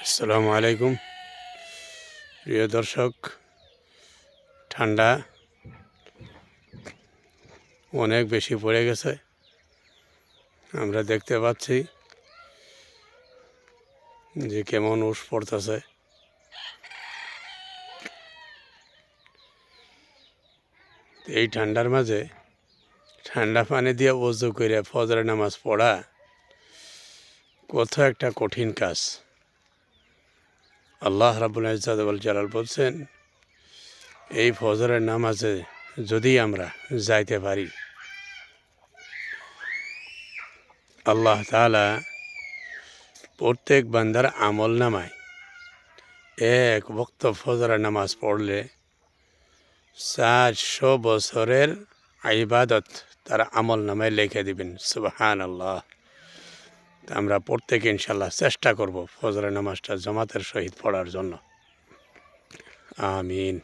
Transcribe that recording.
আসসালামু আলাইকুম প্রিয় দর্শক। ঠান্ডা অনেক বেশি পড়ে গেছে, আমরা দেখতে পাচ্ছি যে কেমন উস পড়তেছে। এই ঠান্ডার মাঝে ঠান্ডা পানি দিয়ে ওযু করে ফজরের নামাজ পড়া কত একটা কঠিন কাজ। আল্লাহ রাব্বুল ইজ্জত ওয়াল জালাল বলছেন, এই ফজরের নামাজে যদি আমরা যাইতে পারি, আল্লাহ তাআলা প্রত্যেক বান্দার আমল নামায় এক ওয়াক্ত ফজরের নামাজ পড়লে 400 বছরের ইবাদত তার আমল নামায় লিখে দিবেন। সুবহানাল্লাহ। আমরা প্রত্যেকে ইনশাআল্লাহ চেষ্টা করব ফজরের নামাজটা জামাতের সহিত পড়ার জন্য। আমিন।